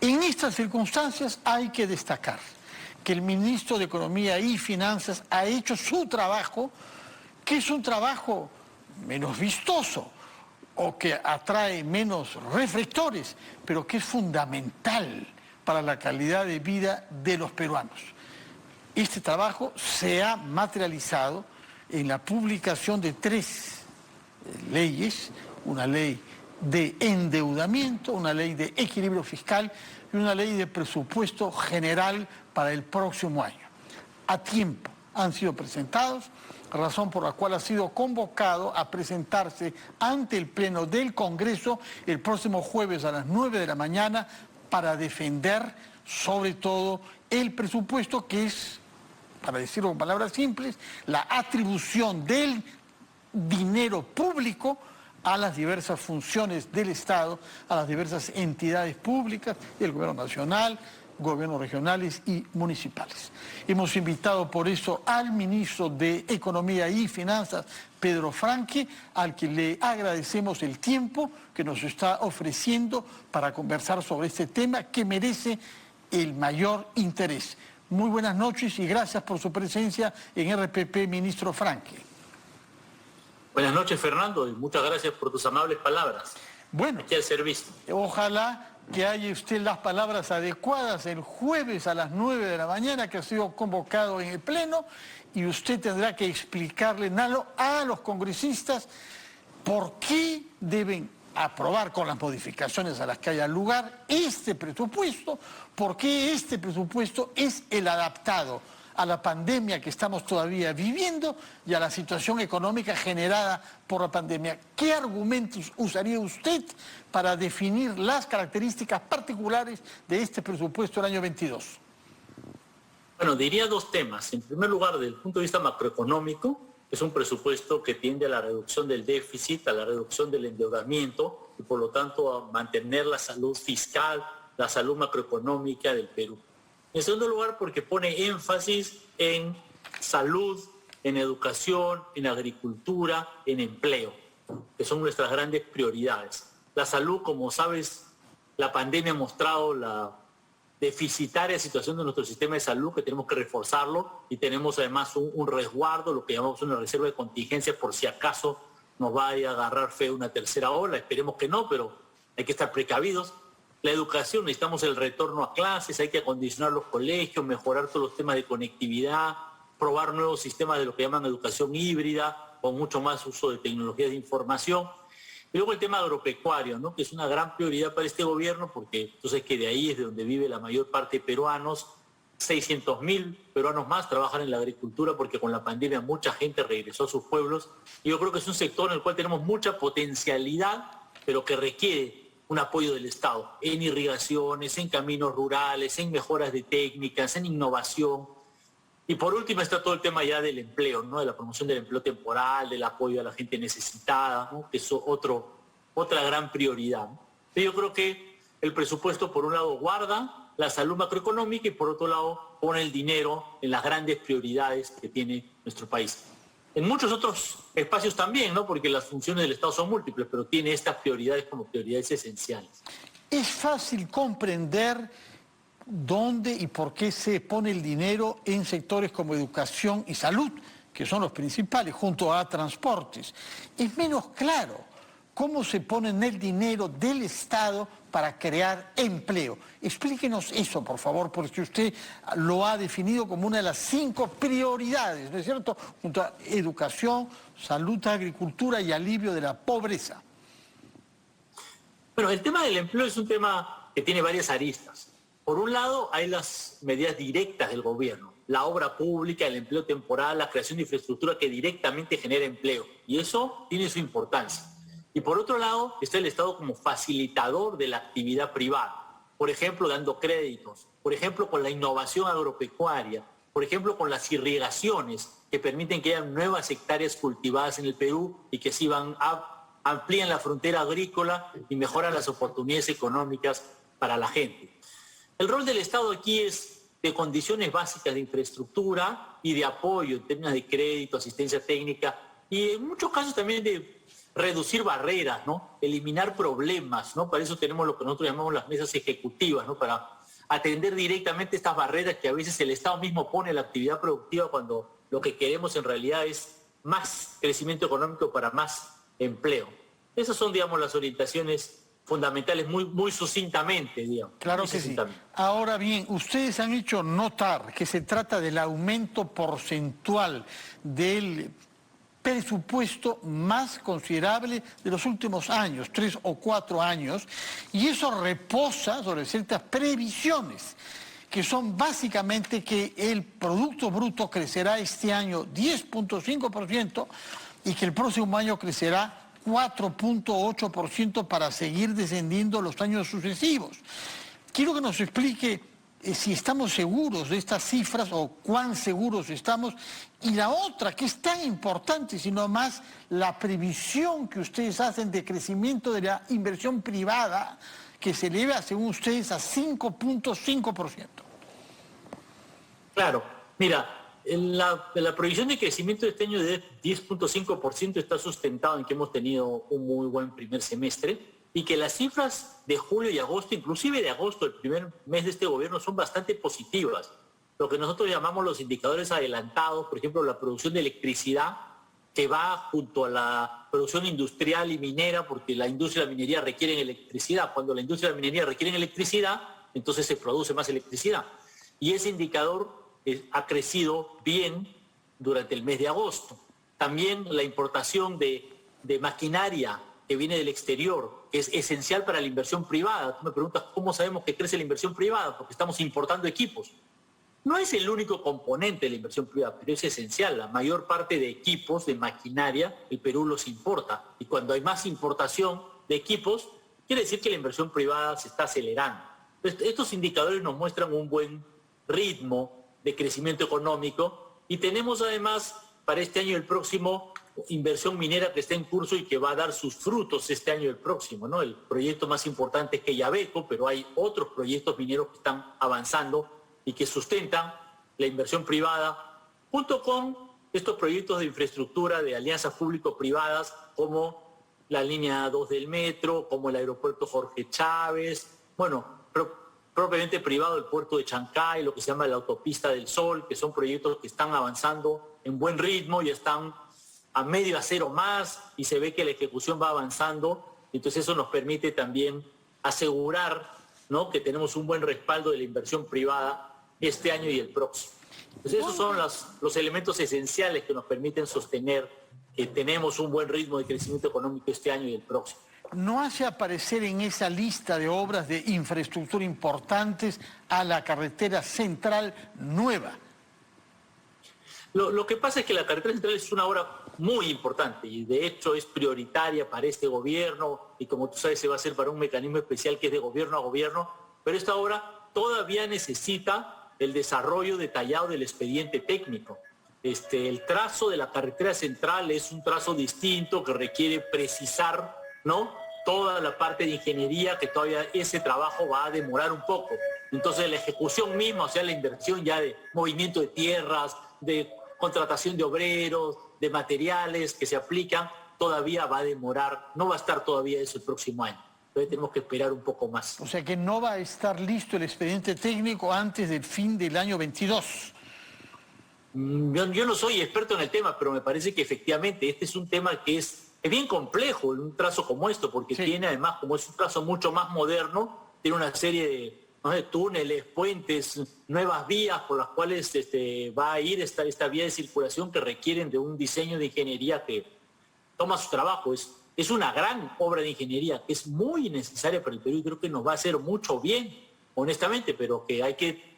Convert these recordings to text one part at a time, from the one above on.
En estas circunstancias hay que destacar que el ministro de Economía y Finanzas ha hecho su trabajo, que es un trabajo menos vistoso o que atrae menos reflectores, pero que es fundamental para la calidad de vida de los peruanos. Este trabajo se ha materializado en la publicación de 3 leyes, una ley de endeudamiento, una ley de equilibrio fiscal y una ley de presupuesto general para el próximo año. A tiempo han sido presentados, razón por la cual ha sido convocado a presentarse ante el Pleno del Congreso el próximo jueves a las 9 de la mañana para defender sobre todo el presupuesto, que es, para decirlo con palabras simples, la atribución del dinero público a las diversas funciones del Estado, a las diversas entidades públicas, el gobierno nacional, gobiernos regionales y municipales. Hemos invitado por eso al ministro de Economía y Finanzas, Pedro Franque, al que le agradecemos el tiempo que nos está ofreciendo para conversar sobre este tema que merece el mayor interés. Muy buenas noches y gracias por su presencia en RPP, ministro Franque. Buenas noches, Fernando, y muchas gracias por tus amables palabras. Bueno, aquí al servicio. Ojalá que haya usted las palabras adecuadas el jueves a las 9 de la mañana, que ha sido convocado en el Pleno, y usted tendrá que explicarle a los congresistas por qué deben aprobar con las modificaciones a las que haya lugar este presupuesto, porque este presupuesto es el adaptado a la pandemia que estamos todavía viviendo y a la situación económica generada por la pandemia. ¿Qué argumentos usaría usted para definir las características particulares de este presupuesto del año 22? Bueno, diría 2 temas. En primer lugar, desde el punto de vista macroeconómico, es un presupuesto que tiende a la reducción del déficit, a la reducción del endeudamiento y por lo tanto a mantener la salud fiscal, la salud macroeconómica del Perú. En segundo lugar, porque pone énfasis en salud, en educación, en agricultura, en empleo, que son nuestras grandes prioridades. La salud, como sabes, la pandemia ha mostrado la deficitaria situación de nuestro sistema de salud, que tenemos que reforzarlo, y tenemos además un resguardo, lo que llamamos una reserva de contingencia, por si acaso nos vaya a agarrar feo una tercera ola. Esperemos que no, pero hay que estar precavidos. La educación, necesitamos el retorno a clases, hay que acondicionar los colegios, mejorar todos los temas de conectividad, probar nuevos sistemas de lo que llaman educación híbrida, con mucho más uso de tecnologías de información. Y luego el tema agropecuario, ¿no?, que es una gran prioridad para este gobierno, porque entonces que de ahí es de donde vive la mayor parte de peruanos. 600.000 peruanos más trabajan en la agricultura porque con la pandemia mucha gente regresó a sus pueblos. Y yo creo que es un sector en el cual tenemos mucha potencialidad, pero que requiere un apoyo del Estado en irrigaciones, en caminos rurales, en mejoras de técnicas, en innovación. Y por último está todo el tema ya del empleo, ¿no?, de la promoción del empleo temporal, del apoyo a la gente necesitada, ¿no?, que es otra gran prioridad. Yo creo que el presupuesto, por un lado, guarda la salud macroeconómica y por otro lado pone el dinero en las grandes prioridades que tiene nuestro país. En muchos otros espacios también, ¿no?, porque las funciones del Estado son múltiples, pero tiene estas prioridades como prioridades esenciales. Es fácil comprender dónde y por qué se pone el dinero en sectores como educación y salud, que son los principales, junto a transportes. Es menos claro cómo se pone el dinero del Estado para crear empleo. Explíquenos eso, por favor, porque usted lo ha definido como una de las 5 prioridades, ¿no es cierto?, junto a educación, salud, agricultura y alivio de la pobreza. Bueno, el tema del empleo es un tema que tiene varias aristas. Por un lado, hay las medidas directas del gobierno, la obra pública, el empleo temporal, la creación de infraestructura que directamente genera empleo, y eso tiene su importancia. Y por otro lado, está el Estado como facilitador de la actividad privada, por ejemplo, dando créditos, por ejemplo, con la innovación agropecuaria, por ejemplo, con las irrigaciones que permiten que haya nuevas hectáreas cultivadas en el Perú y que así amplían la frontera agrícola y mejoran las oportunidades económicas para la gente. El rol del Estado aquí es de condiciones básicas de infraestructura y de apoyo en términos de crédito, asistencia técnica y en muchos casos también de reducir barreras, ¿no? Eliminar problemas, ¿no? Para eso tenemos lo que nosotros llamamos las mesas ejecutivas, ¿no? Para atender directamente estas barreras que a veces el Estado mismo pone a la actividad productiva cuando lo que queremos en realidad es más crecimiento económico para más empleo. Esas son, digamos, las orientaciones fundamentales, muy sucintamente, digamos. Claro que sí. Ahora bien, ustedes han hecho notar que se trata del aumento porcentual del presupuesto más considerable de los últimos años, 3 o 4 años, y eso reposa sobre ciertas previsiones, que son básicamente que el Producto Bruto crecerá este año 10.5% y que el próximo año crecerá 4.8% para seguir descendiendo los años sucesivos. Quiero que nos explique si estamos seguros de estas cifras o cuán seguros estamos. Y la otra, que es tan importante, sino más la previsión que ustedes hacen de crecimiento de la inversión privada, que se eleva, según ustedes, a 5.5%. Claro, mira, la previsión de crecimiento de este año de 10.5% está sustentado en que hemos tenido un muy buen primer semestre y que las cifras de julio y agosto, inclusive de agosto, el primer mes de este gobierno, son bastante positivas. Lo que nosotros llamamos los indicadores adelantados, por ejemplo, la producción de electricidad, que va junto a la producción industrial y minera, porque la industria y la minería requieren electricidad. Cuando la industria y la minería requieren electricidad, entonces se produce más electricidad. Y ese indicador ha crecido bien durante el mes de agosto. También la importación de maquinaria que viene del exterior, que es esencial para la inversión privada. Tú me preguntas, ¿cómo sabemos que crece la inversión privada? Porque estamos importando equipos. No es el único componente de la inversión privada, pero es esencial. La mayor parte de equipos, de maquinaria, el Perú los importa. Y cuando hay más importación de equipos, quiere decir que la inversión privada se está acelerando. Estos indicadores nos muestran un buen ritmo de crecimiento económico y tenemos además para este año y el próximo inversión minera que está en curso y que va a dar sus frutos este año y el próximo, ¿no? El proyecto más importante es Quellaveco, pero hay otros proyectos mineros que están avanzando y que sustentan la inversión privada, junto con estos proyectos de infraestructura de alianzas público-privadas como la línea 2 del metro, como el aeropuerto Jorge Chávez, bueno, propiamente privado el puerto de Chancay, lo que se llama la autopista del Sol, que son proyectos que están avanzando en buen ritmo y están a medio hacer o más y se ve que la ejecución va avanzando. Entonces eso nos permite también asegurar, ¿no?, que tenemos un buen respaldo de la inversión privada este año y el próximo. Entonces esos son los elementos esenciales que nos permiten sostener que tenemos un buen ritmo de crecimiento económico este año y el próximo. ¿No hace aparecer en esa lista de obras de infraestructura importantes a la carretera central nueva? Lo que pasa es que la carretera central es una obra muy importante y de hecho es prioritaria para este gobierno y como tú sabes se va a hacer para un mecanismo especial que es de gobierno a gobierno, pero esta obra todavía necesita el desarrollo detallado del expediente técnico. El trazo de la carretera central es un trazo distinto que requiere precisar, ¿no?, toda la parte de ingeniería, que todavía ese trabajo va a demorar un poco. Entonces la ejecución misma, o sea, la inversión ya de movimiento de tierras, de contratación de obreros, de materiales que se aplican, todavía va a demorar, no va a estar todavía eso el próximo año. Entonces tenemos que esperar un poco más. O sea que no va a estar listo el expediente técnico antes del fin del año 22. Yo no soy experto en el tema, pero me parece que efectivamente este es un tema que es bien complejo, un trazo como esto, porque sí, tiene además, como es un trazo mucho más moderno, tiene una serie de, ¿no?, de túneles, puentes, nuevas vías por las cuales va a ir esta vía de circulación que requieren de un diseño de ingeniería que toma su trabajo. Es una gran obra de ingeniería que es muy necesaria para el Perú y creo que nos va a hacer mucho bien, honestamente, pero que hay que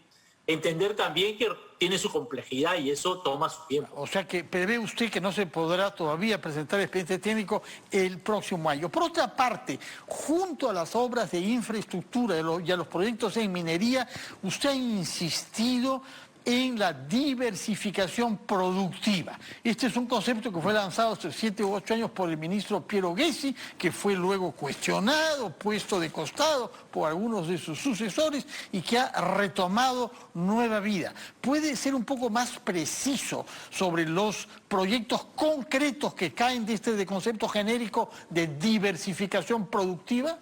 entender también que tiene su complejidad y eso toma su tiempo. O sea que prevé usted que no se podrá todavía presentar el expediente técnico el próximo año. Por otra parte, junto a las obras de infraestructura y a los proyectos en minería, usted ha insistido en la diversificación productiva. Este es un concepto que fue lanzado hace 7 u 8 años por el ministro Piero Gessi, que fue luego cuestionado, puesto de costado por algunos de sus sucesores y que ha retomado nueva vida. ¿Puede ser un poco más preciso sobre los proyectos concretos que caen de este concepto genérico de diversificación productiva?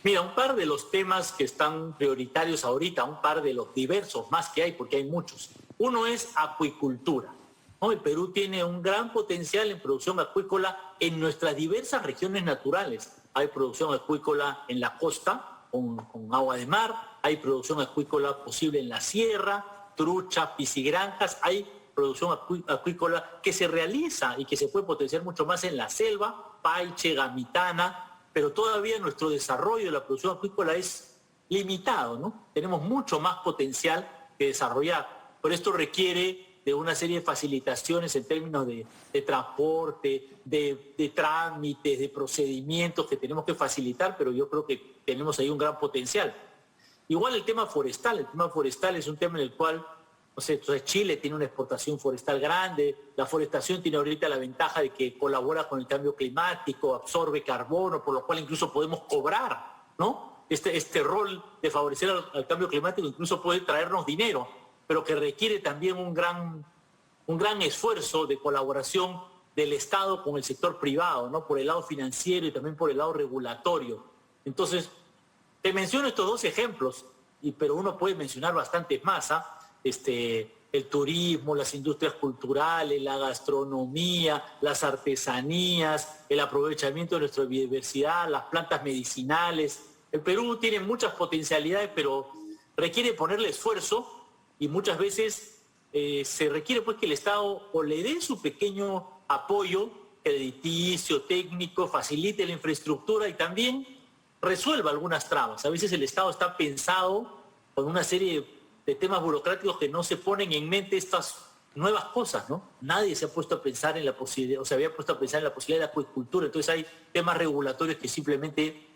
Mira, un par de los temas que están prioritarios ahorita, un par de los diversos más que hay, porque hay muchos. Uno es acuicultura, ¿no? El Perú tiene un gran potencial en producción acuícola en nuestras diversas regiones naturales. Hay producción acuícola en la costa, con agua de mar, hay producción acuícola posible en la sierra, trucha, piscigranjas, hay producción acuícola que se realiza y que se puede potenciar mucho más en la selva, paiche, gamitana, pero todavía nuestro desarrollo de la producción acuícola es limitado, ¿no? Tenemos mucho más potencial que desarrollar. Por esto requiere de una serie de facilitaciones en términos de transporte, de trámites, de procedimientos que tenemos que facilitar, pero yo creo que tenemos ahí un gran potencial. Igual el tema forestal es un tema en el cual, no sé, entonces Chile tiene una exportación forestal grande, la forestación tiene ahorita la ventaja de que colabora con el cambio climático, absorbe carbono, por lo cual incluso podemos cobrar, ¿no? Este rol de favorecer al cambio climático incluso puede traernos dinero, pero que requiere también un gran esfuerzo de colaboración del Estado con el sector privado, ¿no? Por el lado financiero y también por el lado regulatorio. Entonces, te menciono estos 2 ejemplos, pero uno puede mencionar bastantes más, ¿ah? El turismo, las industrias culturales, la gastronomía, las artesanías, el aprovechamiento de nuestra biodiversidad, las plantas medicinales. El Perú tiene muchas potencialidades, pero requiere ponerle esfuerzo y muchas veces se requiere pues que el Estado o le dé su pequeño apoyo crediticio, técnico, facilite la infraestructura y también resuelva algunas trabas. A veces el Estado está pensado con una serie de temas burocráticos que no se ponen en mente estas nuevas cosas, ¿no? Nadie se ha puesto a pensar en la posibilidad, o se había puesto a pensar en la posibilidad de la acuicultura, entonces hay temas regulatorios que simplemente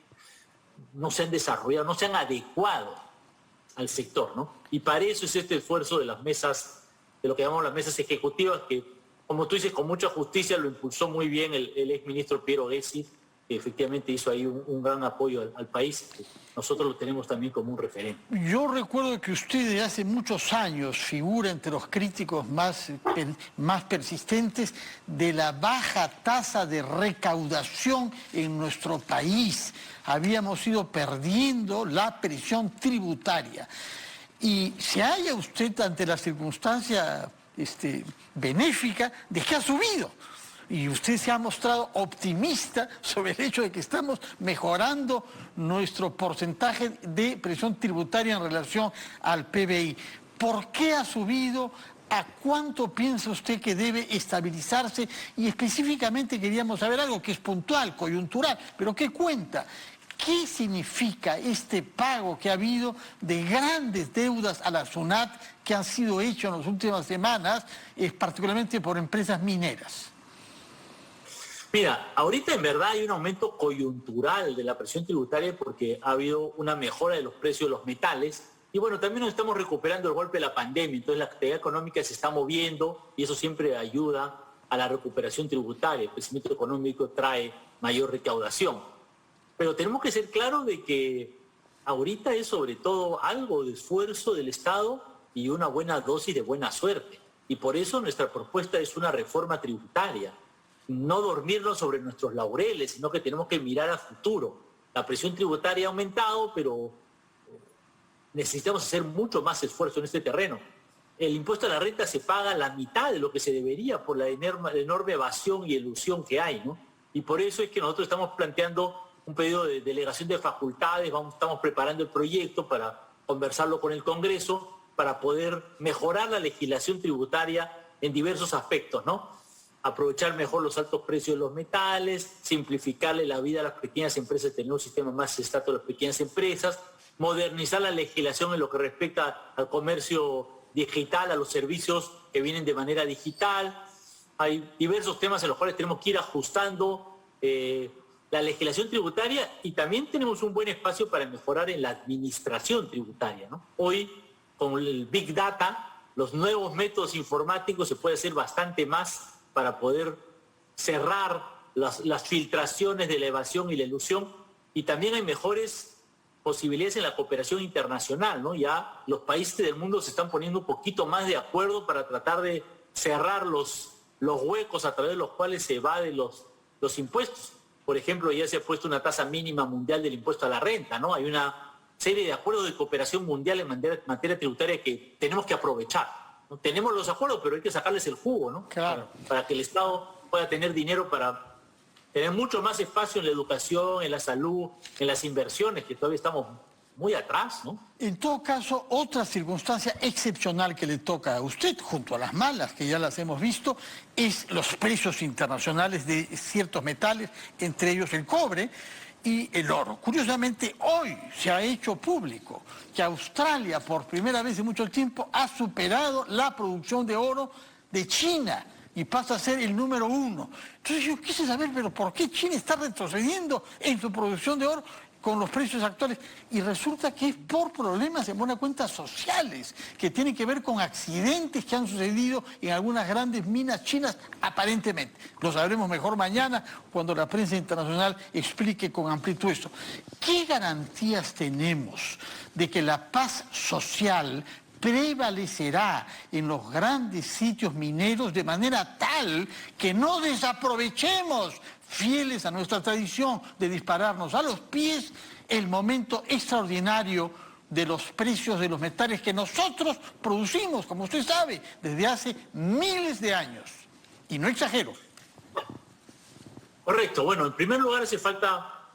no se han desarrollado, no se han adecuado al sector, ¿no? Y para eso es este esfuerzo de las mesas, de lo que llamamos las mesas ejecutivas, que, como tú dices, con mucha justicia lo impulsó muy bien el exministro Piero Gessi, que efectivamente hizo ahí un gran apoyo al país. Nosotros lo tenemos también como un referente. Yo recuerdo que usted desde hace muchos años figura entre los críticos más persistentes de la baja tasa de recaudación en nuestro país. Habíamos ido perdiendo la presión tributaria. Y se halla usted ante la circunstancia benéfica de que ha subido. Y usted se ha mostrado optimista sobre el hecho de que estamos mejorando nuestro porcentaje de presión tributaria en relación al PBI. ¿Por qué ha subido? ¿A cuánto piensa usted que debe estabilizarse? Y específicamente queríamos saber algo que es puntual, coyuntural, pero ¿qué cuenta? ¿Qué significa este pago que ha habido de grandes deudas a la SUNAT que han sido hechos en las últimas semanas, particularmente por empresas mineras? Mira, ahorita en verdad hay un aumento coyuntural de la presión tributaria porque ha habido una mejora de los precios de los metales y bueno, también nos estamos recuperando el golpe de la pandemia, entonces la actividad económica se está moviendo y eso siempre ayuda a la recuperación tributaria. El crecimiento económico trae mayor recaudación. Pero tenemos que ser claros de que ahorita es sobre todo algo de esfuerzo del Estado y una buena dosis de buena suerte. Y por eso nuestra propuesta es una reforma tributaria. No dormirnos sobre nuestros laureles, sino que tenemos que mirar a futuro. La presión tributaria ha aumentado, pero necesitamos hacer mucho más esfuerzo en este terreno. El impuesto a la renta se paga la mitad de lo que se debería por la enorme evasión y elusión que hay, ¿no? Y por eso es que nosotros estamos planteando un pedido de delegación de facultades, estamos preparando el proyecto para conversarlo con el Congreso, para poder mejorar la legislación tributaria en diversos aspectos, ¿no? Aprovechar mejor los altos precios de los metales, simplificarle la vida a las pequeñas empresas, tener un sistema más sensato de las pequeñas empresas, modernizar la legislación en lo que respecta al comercio digital, a los servicios que vienen de manera digital. Hay diversos temas en los cuales tenemos que ir ajustando la legislación tributaria y también tenemos un buen espacio para mejorar en la administración tributaria, ¿no? Hoy, con el Big Data, los nuevos métodos informáticos se puede hacer bastante más para poder cerrar las filtraciones de la evasión y la elusión, y también hay mejores posibilidades en la cooperación internacional, ¿no? Ya los países del mundo se están poniendo un poquito más de acuerdo para tratar de cerrar los huecos a través de los cuales se evaden los impuestos. Por ejemplo, ya se ha puesto una tasa mínima mundial del impuesto a la renta, ¿no? Hay una serie de acuerdos de cooperación mundial en materia tributaria que tenemos que aprovechar, ¿no? Tenemos los acuerdos, pero hay que sacarles el jugo, ¿no? Claro. Para que el Estado pueda tener dinero para tener mucho más espacio en la educación, en la salud, en las inversiones, que todavía estamos muy atrás, ¿no? En todo caso, otra circunstancia excepcional que le toca a usted, junto a las malas que ya las hemos visto, es los precios internacionales de ciertos metales, entre ellos el cobre y el oro. Curiosamente, hoy se ha hecho público que Australia, por primera vez en mucho tiempo, ha superado la producción de oro de China y pasa a ser el número 1. Entonces yo quise saber, pero ¿por qué China está retrocediendo en su producción de oro con los precios actuales? Y resulta que es por problemas, en buena cuenta, sociales, que tienen que ver con accidentes que han sucedido en algunas grandes minas chinas, aparentemente. Lo sabremos mejor mañana, cuando la prensa internacional explique con amplitud esto. ¿Qué garantías tenemos de que la paz social prevalecerá en los grandes sitios mineros de manera tal que no desaprovechemos, fieles a nuestra tradición de dispararnos a los pies, el momento extraordinario de los precios de los metales que nosotros producimos, como usted sabe, desde hace miles de años? Y no exagero. Correcto. Bueno, en primer lugar hace falta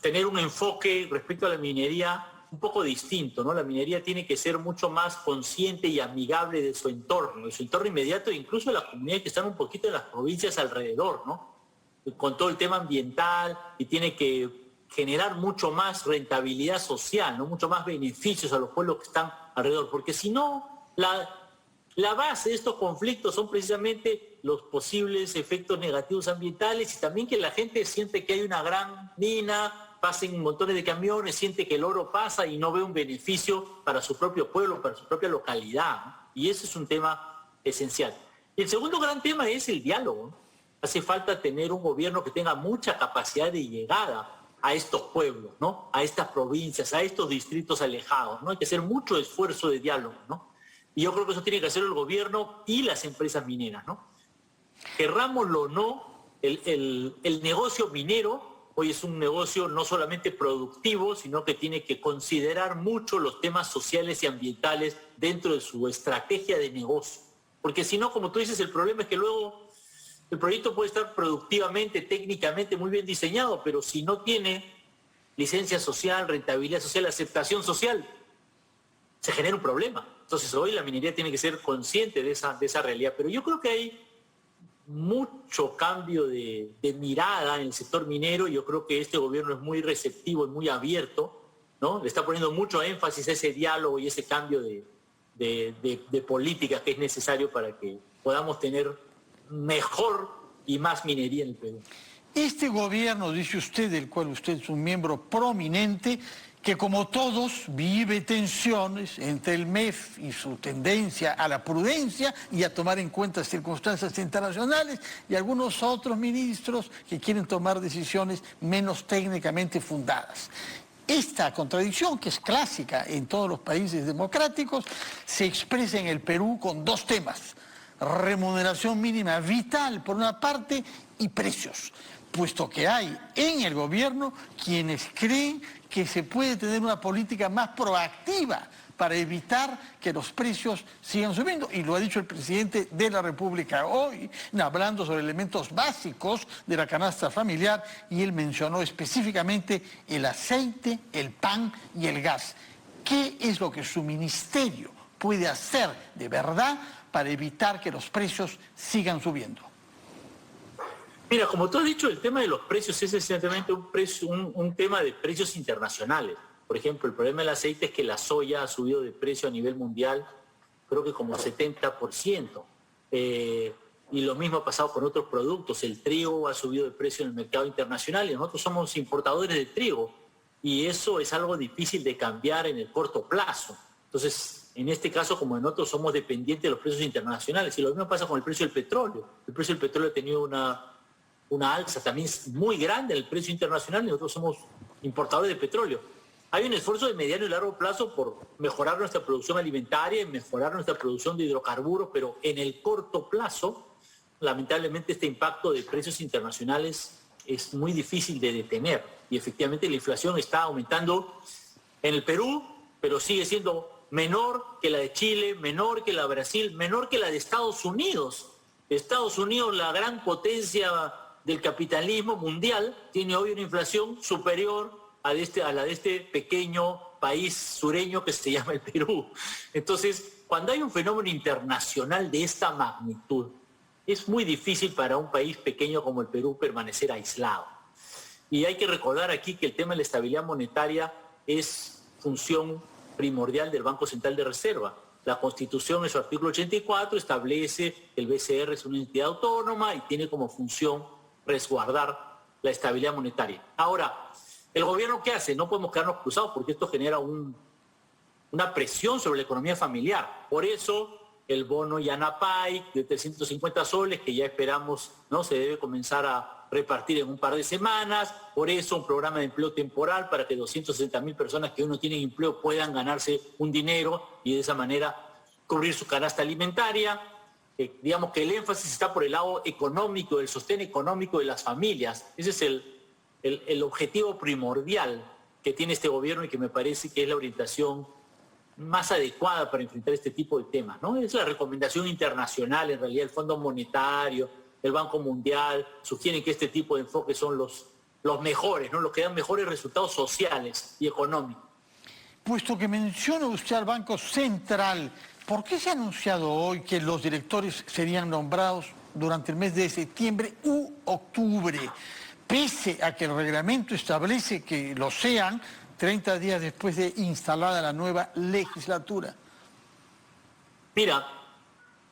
tener un enfoque respecto a la minería un poco distinto, ¿no? La minería tiene que ser mucho más consciente y amigable de su entorno inmediato, e incluso de las comunidades que están un poquito en las provincias alrededor, ¿no? Con todo el tema ambiental, y tiene que generar mucho más rentabilidad social, ¿no? Mucho más beneficios a los pueblos que están alrededor, porque si no, la base de estos conflictos son precisamente los posibles efectos negativos ambientales, y también que la gente siente que hay una gran mina, pasen montones de camiones, siente que el oro pasa y no ve un beneficio para su propio pueblo, para su propia localidad, ¿no? Y ese es un tema esencial. Y el segundo gran tema es el diálogo, ¿no? Hace falta tener un gobierno que tenga mucha capacidad de llegada a estos pueblos, ¿no? A estas provincias, a estos distritos alejados, ¿no? Hay que hacer mucho esfuerzo de diálogo, ¿no? Y yo creo que eso tiene que hacer el gobierno y las empresas mineras, ¿no? Querrámoslo o no, el negocio minero hoy es un negocio no solamente productivo, sino que tiene que considerar mucho los temas sociales y ambientales dentro de su estrategia de negocio. Porque si no, como tú dices, el problema es que luego el proyecto puede estar productivamente, técnicamente muy bien diseñado, pero si no tiene licencia social, rentabilidad social, aceptación social, se genera un problema. Entonces hoy la minería tiene que ser consciente de esa realidad. Pero yo creo que hay mucho cambio de mirada en el sector minero. Yo creo que este gobierno es muy receptivo y muy abierto, ¿no? Le está poniendo mucho énfasis a ese diálogo y ese cambio de políticas que es necesario para que podamos tener mejor y más minería en el Perú. Este gobierno, dice usted, del cual usted es un miembro prominente, que como todos vive tensiones entre el MEF y su tendencia a la prudencia y a tomar en cuenta circunstancias internacionales, y algunos otros ministros que quieren tomar decisiones menos técnicamente fundadas. Esta contradicción, que es clásica en todos los países democráticos, se expresa en el Perú con dos temas: remuneración mínima vital por una parte y precios, puesto que hay en el gobierno quienes creen que se puede tener una política más proactiva para evitar que los precios sigan subiendo. Y lo ha dicho el presidente de la República hoy, hablando sobre elementos básicos de la canasta familiar, y él mencionó específicamente el aceite, el pan y el gas. ¿Qué es lo que su ministerio puede hacer de verdad para evitar que los precios sigan subiendo? Mira, como tú has dicho, el tema de los precios es esencialmente un tema de precios internacionales. Por ejemplo, el problema del aceite es que la soya ha subido de precio a nivel mundial, creo que como 70%. Y lo mismo ha pasado con otros productos. El trigo ha subido de precio en el mercado internacional y nosotros somos importadores de trigo. Y eso es algo difícil de cambiar en el corto plazo. Entonces, en este caso como en otros, somos dependientes de los precios internacionales. Y lo mismo pasa con el precio del petróleo. El precio del petróleo ha tenido una alza también muy grande en el precio internacional y nosotros somos importadores de petróleo. Hay un esfuerzo de mediano y largo plazo por mejorar nuestra producción alimentaria y mejorar nuestra producción de hidrocarburos, pero en el corto plazo, lamentablemente, este impacto de precios internacionales es muy difícil de detener. Y efectivamente la inflación está aumentando en el Perú, pero sigue siendo menor que la de Chile, menor que la de Brasil, menor que la de Estados Unidos. Estados Unidos, la gran potencia del capitalismo mundial, tiene hoy una inflación superior a la de este pequeño país sureño que se llama el Perú. Entonces, cuando hay un fenómeno internacional de esta magnitud, es muy difícil para un país pequeño como el Perú permanecer aislado. Y hay que recordar aquí que el tema de la estabilidad monetaria es función primordial del Banco Central de Reserva. La Constitución, en su artículo 84, establece que el BCR es una entidad autónoma y tiene como función resguardar la estabilidad monetaria. Ahora, ¿el gobierno qué hace? No podemos quedarnos cruzados porque esto genera una presión sobre la economía familiar. Por eso, el bono Yanapay de 350 soles, que ya esperamos, ¿no?, se debe comenzar a repartir en un par de semanas. Por eso, un programa de empleo temporal para que 260.000 personas que hoy no tienen empleo puedan ganarse un dinero y de esa manera cubrir su canasta alimentaria. Digamos que el énfasis está por el lado económico, el sostén económico de las familias. Ese es el objetivo primordial que tiene este gobierno y que me parece que es la orientación más adecuada para enfrentar este tipo de temas, ¿no? Es la recomendación internacional, en realidad el Fondo Monetario, el Banco Mundial, sugieren que este tipo de enfoques son los mejores, ¿no?, los que dan mejores resultados sociales y económicos. Puesto que menciona usted al Banco Central, ¿por qué se ha anunciado hoy que los directores serían nombrados durante el mes de septiembre u octubre? Pese a que el reglamento establece que lo sean 30 días después de instalada la nueva legislatura. Mira,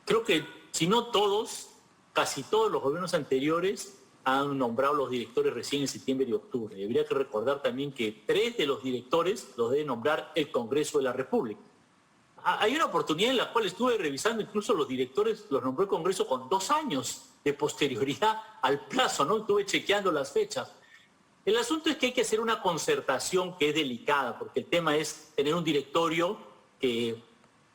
creo que si no todos, casi todos los gobiernos anteriores han nombrado los directores recién en septiembre y octubre. Y habría que recordar también que 3 de los directores los debe nombrar el Congreso de la República. Hay una oportunidad en la cual estuve revisando, incluso los directores los nombró el Congreso con 2 años de posterioridad al plazo, ¿no? Estuve chequeando las fechas. El asunto es que hay que hacer una concertación que es delicada, porque el tema es tener un directorio que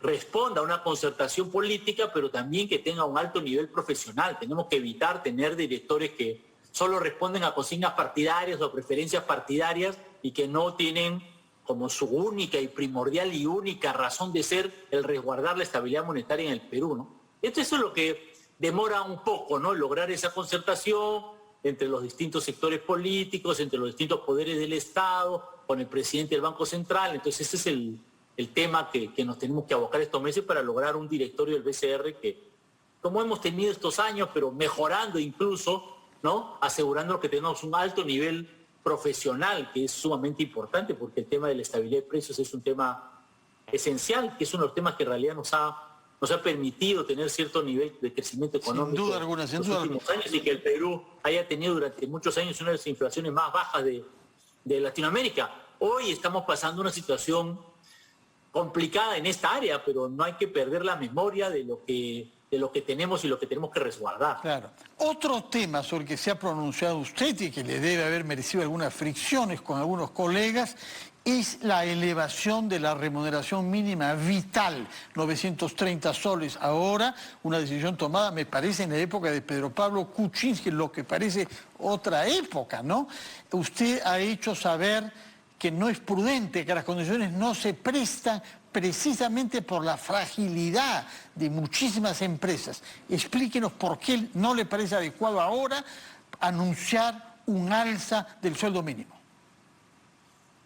responda a una concertación política, pero también que tenga un alto nivel profesional. Tenemos que evitar tener directores que solo responden a consignas partidarias o preferencias partidarias y que no tienen como su única y primordial y única razón de ser el resguardar la estabilidad monetaria en el Perú, ¿no? Eso es lo que demora un poco, ¿no?, lograr esa concertación entre los distintos sectores políticos, entre los distintos poderes del Estado, con el presidente del Banco Central. Entonces ese es el tema que nos tenemos que abocar estos meses para lograr un directorio del BCR que, como hemos tenido estos años, pero mejorando incluso, ¿no?, asegurando que tenemos un alto nivel profesional, que es sumamente importante, porque el tema de la estabilidad de precios es un tema esencial, que es uno de los temas que en realidad nos ha permitido tener cierto nivel de crecimiento económico sin duda alguna, en los últimos años, y que el Perú haya tenido durante muchos años una de las inflaciones más bajas de Latinoamérica. Hoy estamos pasando una situación complicada en esta área, pero no hay que perder la memoria de lo que tenemos y lo que tenemos que resguardar. Claro. Otro tema sobre el que se ha pronunciado usted y que le debe haber merecido algunas fricciones con algunos colegas es la elevación de la remuneración mínima vital, 930 soles ahora, una decisión tomada, me parece, en la época de Pedro Pablo Kuczynski, lo que parece otra época, ¿no? Usted ha hecho saber que no es prudente, que las condiciones no se prestan precisamente por la fragilidad de muchísimas empresas. Explíquenos por qué no le parece adecuado ahora anunciar un alza del sueldo mínimo.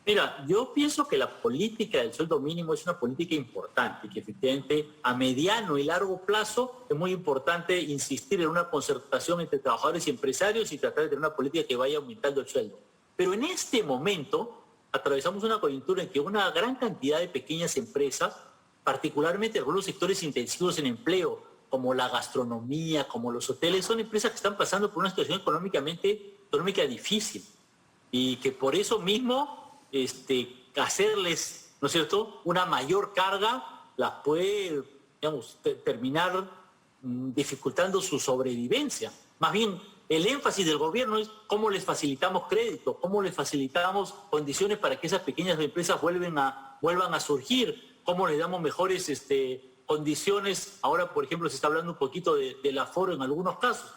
Mira, yo pienso que la política del sueldo mínimo es una política importante y que efectivamente a mediano y largo plazo es muy importante insistir en una concertación entre trabajadores y empresarios y tratar de tener una política que vaya aumentando el sueldo. Pero en este momento atravesamos una coyuntura en que una gran cantidad de pequeñas empresas, particularmente algunos sectores intensivos en empleo, como la gastronomía, como los hoteles, son empresas que están pasando por una situación económica difícil y que por eso mismo hacerles, ¿no es cierto?, una mayor carga las puede, digamos, terminar dificultando su sobrevivencia. Más bien, el énfasis del gobierno es cómo les facilitamos crédito, cómo les facilitamos condiciones para que esas pequeñas empresas vuelvan a surgir, cómo les damos mejores condiciones. Ahora, por ejemplo, se está hablando un poquito del aforo en algunos casos.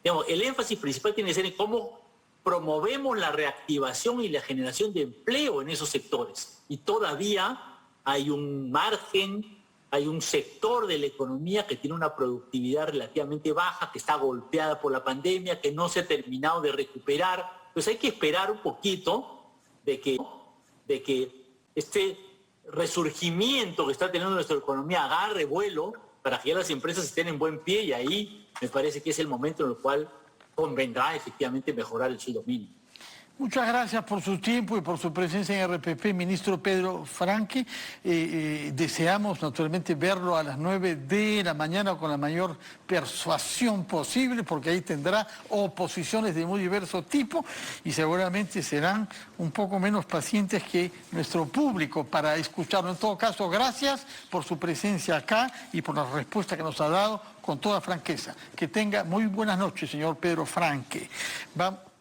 Digamos, el énfasis principal tiene que ser en cómo promovemos la reactivación y la generación de empleo en esos sectores. Y todavía hay un margen, hay un sector de la economía que tiene una productividad relativamente baja, que está golpeada por la pandemia, que no se ha terminado de recuperar. Pues hay que esperar un poquito de que este resurgimiento que está teniendo nuestra economía agarre vuelo para que ya las empresas estén en buen pie, y ahí me parece que es el momento en el cual convendrá efectivamente mejorar el sueldo mínimo. Muchas gracias por su tiempo y por su presencia en RPP, ministro Pedro Franque. Deseamos naturalmente verlo a las 9 de la mañana con la mayor persuasión posible, porque ahí tendrá oposiciones de muy diverso tipo y seguramente serán un poco menos pacientes que nuestro público para escucharlo. En todo caso, gracias por su presencia acá y por la respuesta que nos ha dado con toda franqueza. Que tenga muy buenas noches, señor Pedro Franque. Vamos.